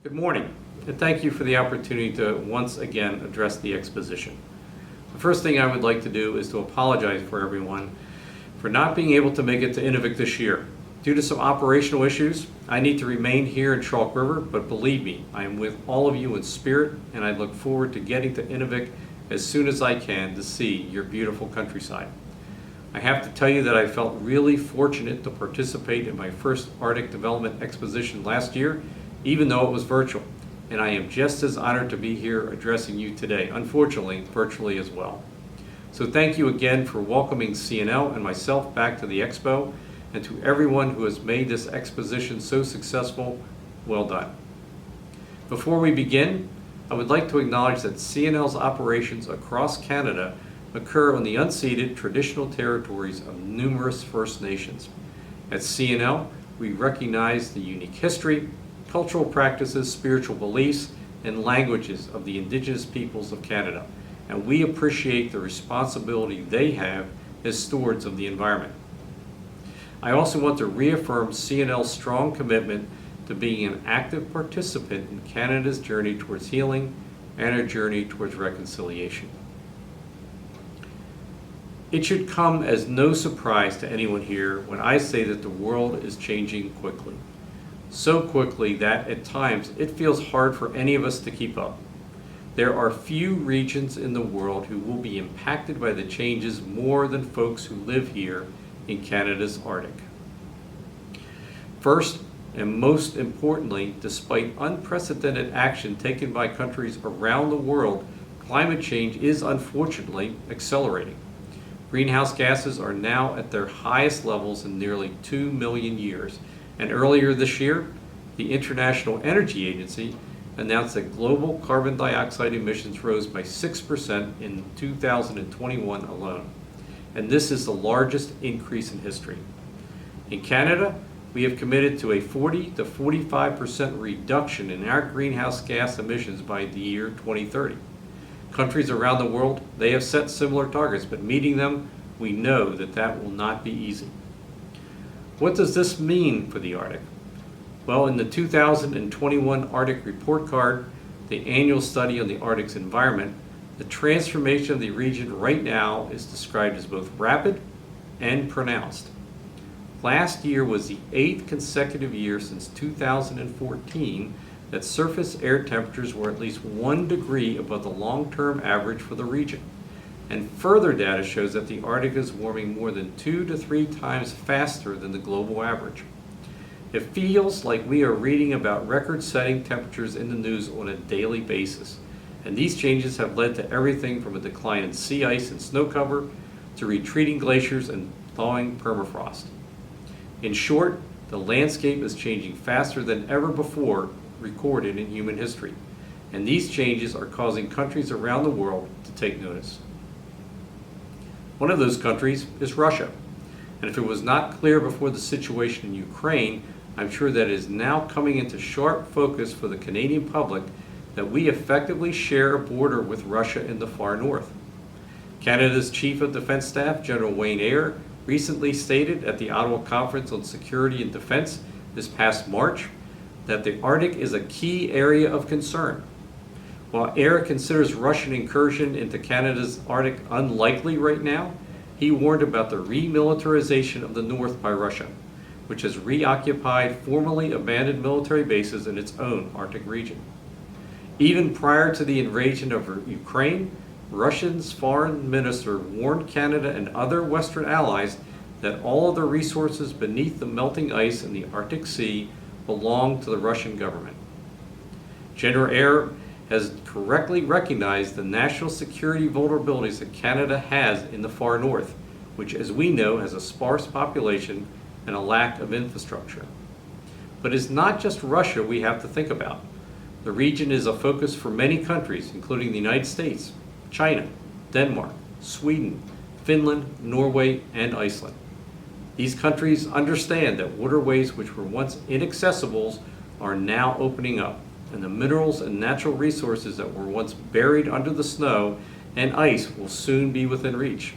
Good morning, and thank you for the opportunity to once again address the exposition. The first thing I would like to do is to apologize for everyone for not being able to make it to Inuvik this year. Due to some operational issues, I need to remain here in Chalk River, but believe me, I am with all of you in spirit, and I look forward to getting to Inuvik as soon as I can to see your beautiful countryside. I have to tell you that I felt really fortunate to participate in my first Arctic Development Exposition last year, even though it was virtual, and I am just as honored to be here addressing you today, unfortunately, virtually as well. So thank you again for welcoming CNL and myself back to the Expo, and to everyone who has made this exposition so successful, well done. Before we begin, I would like to acknowledge that CNL's operations across Canada occur on the unceded traditional territories of numerous First Nations. At CNL, we recognize the unique history, cultural practices, spiritual beliefs, and languages of the Indigenous peoples of Canada, and we appreciate the responsibility they have as stewards of the environment. I also want to reaffirm CNL's strong commitment to being an active participant in Canada's journey towards healing and our journey towards reconciliation. It should come as no surprise to anyone here when I say that the world is changing quickly. So quickly that at times it feels hard for any of us to keep up. There are few regions in the world who will be impacted by the changes more than folks who live here in Canada's Arctic. First, and most importantly, despite unprecedented action taken by countries around the world, climate change is unfortunately accelerating. Greenhouse gases are now at their highest levels in nearly 2 million years, and earlier this year, the International Energy Agency announced that global carbon dioxide emissions rose by 6% in 2021 alone, and this is the largest increase in history. In Canada, we have committed to a 40 to 45% reduction in our greenhouse gas emissions by the year 2030. Countries around the world, they have set similar targets, but meeting them, we know that that will not be easy. What does this mean for the Arctic? Well, in the 2021 Arctic Report Card, the annual study on the Arctic's environment, the transformation of the region right now is described as both rapid and pronounced. Last year was the 8th consecutive year since 2014 that surface air temperatures were at least 1 degree above the long-term average for the region. And further data shows that the Arctic is warming more than 2 to 3 times faster than the global average. It feels like we are reading about record-setting temperatures in the news on a daily basis. And these changes have led to everything from a decline in sea ice and snow cover to retreating glaciers and thawing permafrost. In short, the landscape is changing faster than ever before recorded in human history. And these changes are causing countries around the world to take notice. One of those countries is Russia. And if it was not clear before the situation in Ukraine, I'm sure that it is now coming into sharp focus for the Canadian public that we effectively share a border with Russia in the far north. Canada's Chief of Defense Staff, General Wayne Eyre, recently stated at the Ottawa Conference on Security and Defense this past March that the Arctic is a key area of concern. While Eyre considers Russian incursion into Canada's Arctic unlikely right now, he warned about the remilitarization of the North by Russia, which has reoccupied formerly abandoned military bases in its own Arctic region. Even prior to the invasion of Ukraine, Russia's foreign minister warned Canada and other Western allies that all of the resources beneath the melting ice in the Arctic Sea belong to the Russian government. General Eyre has correctly recognized the national security vulnerabilities that Canada has in the far north, which, as we know, has a sparse population and a lack of infrastructure. But it's not just Russia we have to think about. The region is a focus for many countries, including the United States, China, Denmark, Sweden, Finland, Norway, and Iceland. These countries understand that waterways which were once inaccessible are now opening up, and the minerals and natural resources that were once buried under the snow and ice will soon be within reach.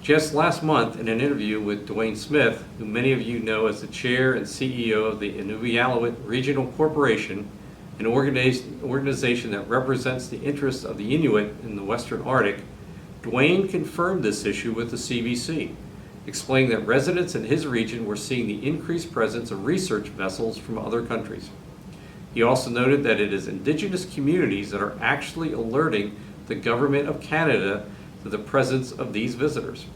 Just last month, in an interview with Dwayne Smith, who many of you know as the chair and CEO of the Inuvik Regional Corporation, an organization that represents the interests of the Inuit in the Western Arctic, Dwayne confirmed this issue with the CBC, explaining that residents in his region were seeing the increased presence of research vessels from other countries. He also noted that it is Indigenous communities that are actually alerting the Government of Canada to the presence of these visitors.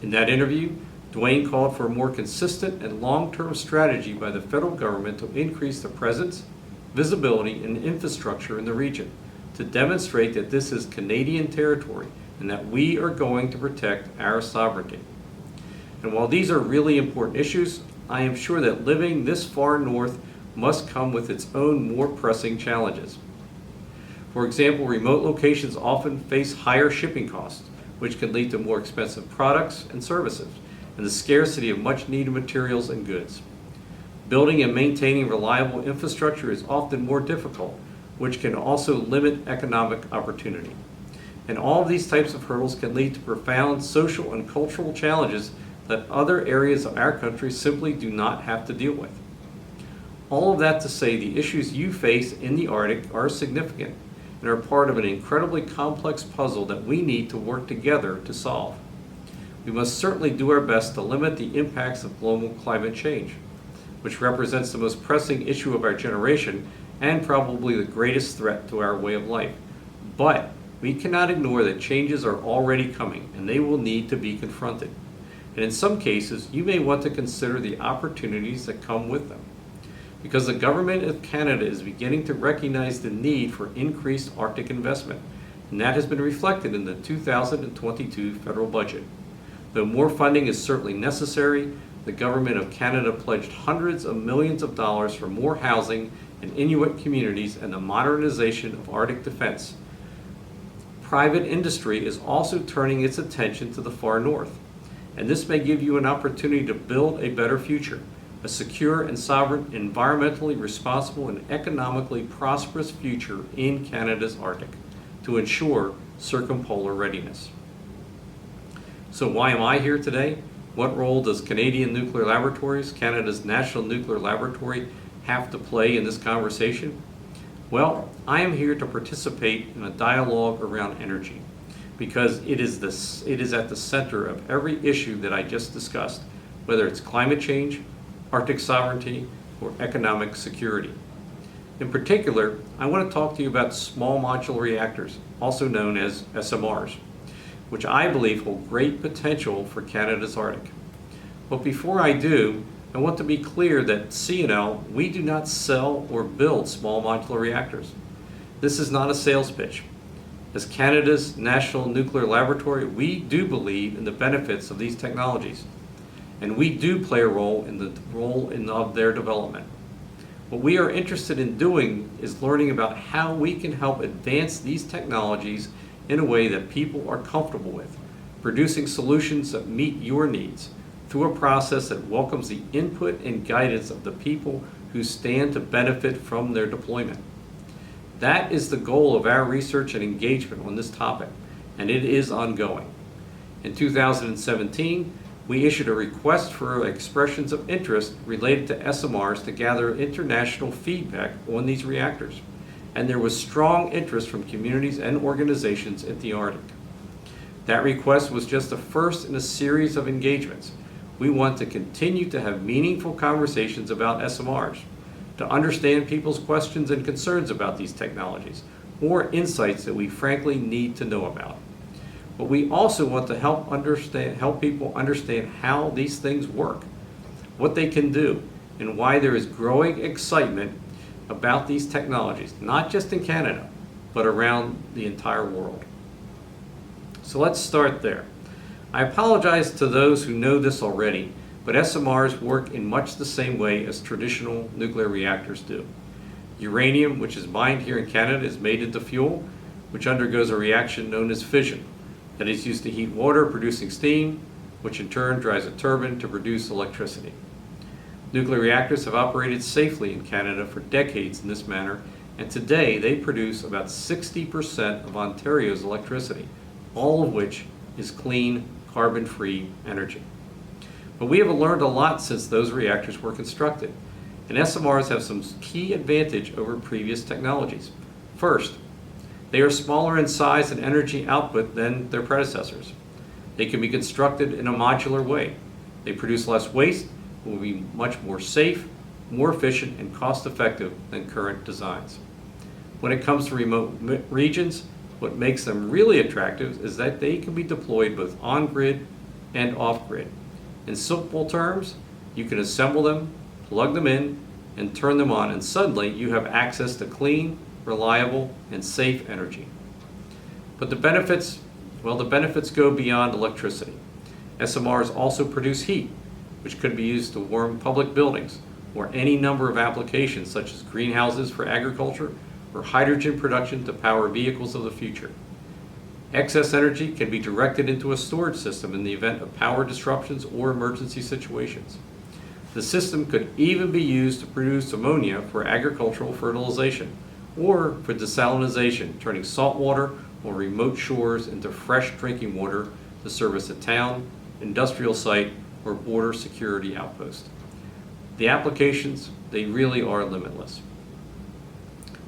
In that interview, Dwayne called for a more consistent and long-term strategy by the federal government to increase the presence, visibility, and infrastructure in the region to demonstrate that this is Canadian territory and that we are going to protect our sovereignty. And while these are really important issues, I am sure that living this far north must come with its own more pressing challenges. For example, remote locations often face higher shipping costs, which can lead to more expensive products and services, and the scarcity of much needed materials and goods. Building and maintaining reliable infrastructure is often more difficult, which can also limit economic opportunity. And all of these types of hurdles can lead to profound social and cultural challenges that other areas of our country simply do not have to deal with. All of that to say, the issues you face in the Arctic are significant and are part of an incredibly complex puzzle that we need to work together to solve. We must certainly do our best to limit the impacts of global climate change, which represents the most pressing issue of our generation and probably the greatest threat to our way of life. But we cannot ignore that changes are already coming and they will need to be confronted. And in some cases, you may want to consider the opportunities that come with them. Because the Government of Canada is beginning to recognize the need for increased Arctic investment, and that has been reflected in the 2022 federal budget. Though more funding is certainly necessary, the Government of Canada pledged hundreds of millions of dollars for more housing in Inuit communities and the modernization of Arctic defense. Private industry is also turning its attention to the far north, and this may give you an opportunity to build a better future, a secure and sovereign, environmentally responsible, and economically prosperous future in Canada's Arctic to ensure circumpolar readiness. So why am I here today? What role does Canadian Nuclear Laboratories, Canada's National Nuclear Laboratory, have to play in this conversation? Well, I am here to participate in a dialogue around energy because it is at the center of every issue that I just discussed, whether it's climate change, Arctic sovereignty, or economic security. In particular, I want to talk to you about small modular reactors, also known as SMRs, which I believe hold great potential for Canada's Arctic. But before I do, I want to be clear that CNL, we do not sell or build small modular reactors. This is not a sales pitch. As Canada's National Nuclear Laboratory, we do believe in the benefits of these technologies, and we do play a role in their development. What we are interested in doing is learning about how we can help advance these technologies in a way that people are comfortable with, producing solutions that meet your needs through a process that welcomes the input and guidance of the people who stand to benefit from their deployment. That is the goal of our research and engagement on this topic, and it is ongoing. In 2017, we issued a request for expressions of interest related to SMRs to gather international feedback on these reactors, and there was strong interest from communities and organizations at the Arctic. That request was just the first in a series of engagements. We want to continue to have meaningful conversations about SMRs, to understand people's questions and concerns about these technologies, or insights that we frankly need to know about. But we also want to help people understand how these things work, what they can do, and why there is growing excitement about these technologies, not just in Canada, but around the entire world. So let's start there. I apologize to those who know this already, but SMRs work in much the same way as traditional nuclear reactors do. Uranium, which is mined here in Canada, is made into fuel, which undergoes a reaction known as fission, that is used to heat water, producing steam, which in turn drives a turbine to produce electricity. Nuclear reactors have operated safely in Canada for decades in this manner, and today they produce about 60% of Ontario's electricity, all of which is clean, carbon-free energy. But we have learned a lot since those reactors were constructed, And SMRs have some key advantage over previous technologies. First, they are smaller in size and energy output than their predecessors. They can be constructed in a modular way. They produce less waste, will be much more safe, more efficient, and cost-effective than current designs. When it comes to remote regions, what makes them really attractive is that they can be deployed both on-grid and off-grid. In simple terms, you can assemble them, plug them in, and turn them on, and suddenly you have access to clean, reliable, and safe energy. But the benefits go beyond electricity. SMRs also produce heat, which could be used to warm public buildings or any number of applications such as greenhouses for agriculture or hydrogen production to power vehicles of the future. Excess energy can be directed into a storage system in the event of power disruptions or emergency situations. The system could even be used to produce ammonia for agricultural fertilization or for desalination, turning salt water on remote shores into fresh drinking water to service a town, industrial site, or border security outpost. The applications, they really are limitless.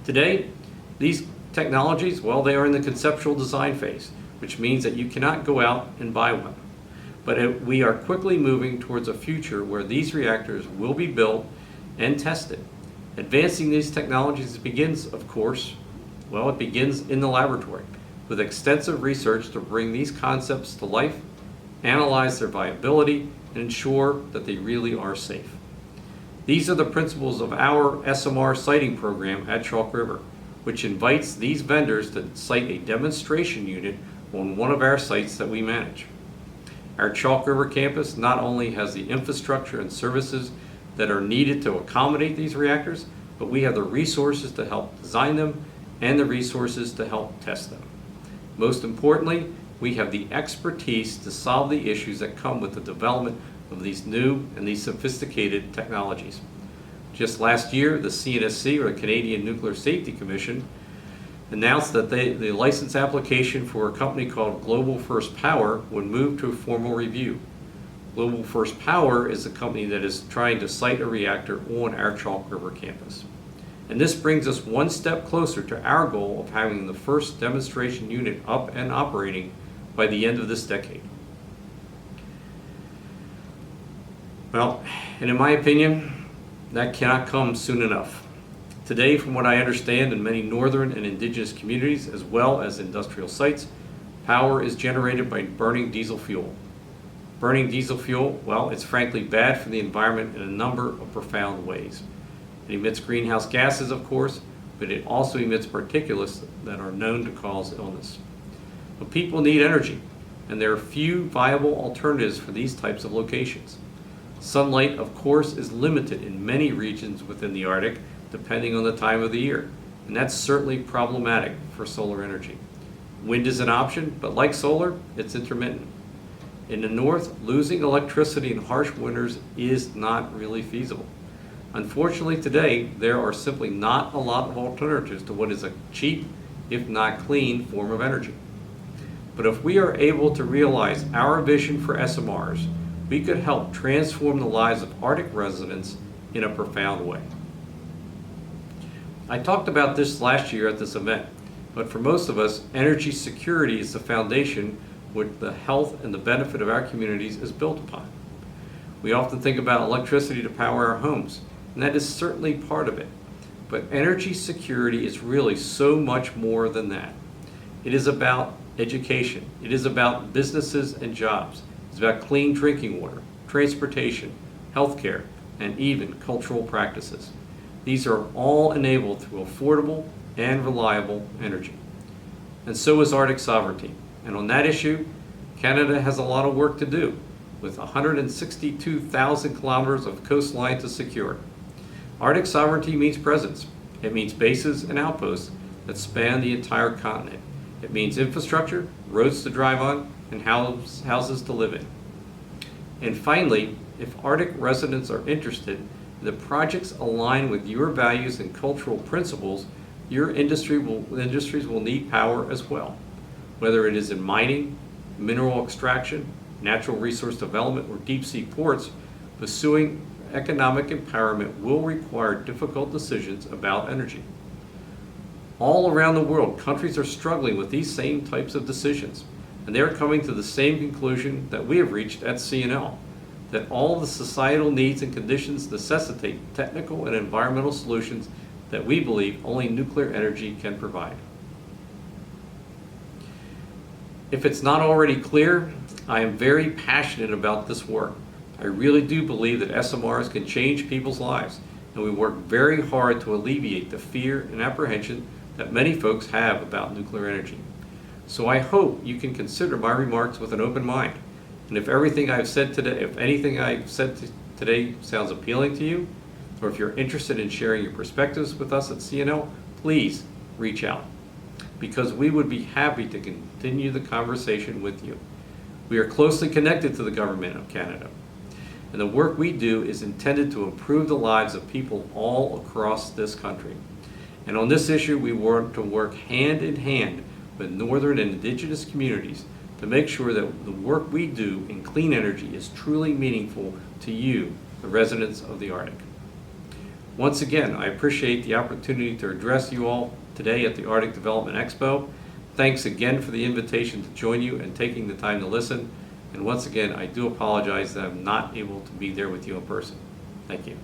Today, these technologies, well, they are in the conceptual design phase, which means that you cannot go out and buy one. But we are quickly moving towards a future where these reactors will be built and tested. Advancing these technologies begins, of course, well, it begins in the laboratory with extensive research to bring these concepts to life, analyze their viability, and ensure that they really are safe. These are the principles of our SMR siting program at Chalk River, which invites these vendors to site a demonstration unit on one of our sites that we manage. Our Chalk River campus not only has the infrastructure and services that are needed to accommodate these reactors, but we have the resources to help design them and the resources to help test them. Most importantly, we have the expertise to solve the issues that come with the development of these new and these sophisticated technologies. Just last year, the CNSC, or the Canadian Nuclear Safety Commission, announced that the license application for a company called Global First Power would move to a formal review. Global First Power is a company that is trying to site a reactor on our Chalk River campus. And this brings us one step closer to our goal of having the first demonstration unit up and operating by the end of this decade. Well, and in my opinion, that cannot come soon enough. Today, from what I understand, in many northern and indigenous communities, as well as industrial sites, power is generated by burning diesel fuel. Burning diesel fuel, well, it's frankly bad for the environment in a number of profound ways. It emits greenhouse gases, of course, but it also emits particulates that are known to cause illness. But people need energy, and there are few viable alternatives for these types of locations. Sunlight, of course, is limited in many regions within the Arctic, depending on the time of the year, and that's certainly problematic for solar energy. Wind is an option, but like solar, it's intermittent. In the north, losing electricity in harsh winters is not really feasible. Unfortunately, today, there are simply not a lot of alternatives to what is a cheap, if not clean, form of energy. But if we are able to realize our vision for SMRs, we could help transform the lives of Arctic residents in a profound way. I talked about this last year at this event, but for most of us, energy security is the foundation which the health and the benefit of our communities is built upon. We often think about electricity to power our homes, and that is certainly part of it. But energy security is really so much more than that. It is about education. It is about businesses and jobs. It's about clean drinking water, transportation, healthcare, and even cultural practices. These are all enabled through affordable and reliable energy. And so is Arctic sovereignty. And on that issue, Canada has a lot of work to do, with 162,000 kilometers of coastline to secure. Arctic sovereignty means presence. It means bases and outposts that span the entire continent. It means infrastructure, roads to drive on, and houses to live in. And finally, if Arctic residents are interested, the projects align with your values and cultural principles, your industries will need power as well. Whether it is in mining, mineral extraction, natural resource development, or deep sea ports, pursuing economic empowerment will require difficult decisions about energy. All around the world, countries are struggling with these same types of decisions, and they are coming to the same conclusion that we have reached at CNL, that all the societal needs and conditions necessitate technical and environmental solutions that we believe only nuclear energy can provide. If it's not already clear, I am very passionate about this work. I really do believe that SMRs can change people's lives, and we work very hard to alleviate the fear and apprehension that many folks have about nuclear energy. So I hope you can consider my remarks with an open mind. And if anything I've said today sounds appealing to you, or if you're interested in sharing your perspectives with us at CNL, please reach out, because we would be happy to continue the conversation with you. We are closely connected to the Government of Canada, and the work we do is intended to improve the lives of people all across this country. And on this issue, we want to work hand in hand with Northern and Indigenous communities to make sure that the work we do in clean energy is truly meaningful to you, the residents of the Arctic. Once again, I appreciate the opportunity to address you all today at the Arctic Development Expo. Thanks again for the invitation to join you and taking the time to listen. And once again, I do apologize that I'm not able to be there with you in person. Thank you.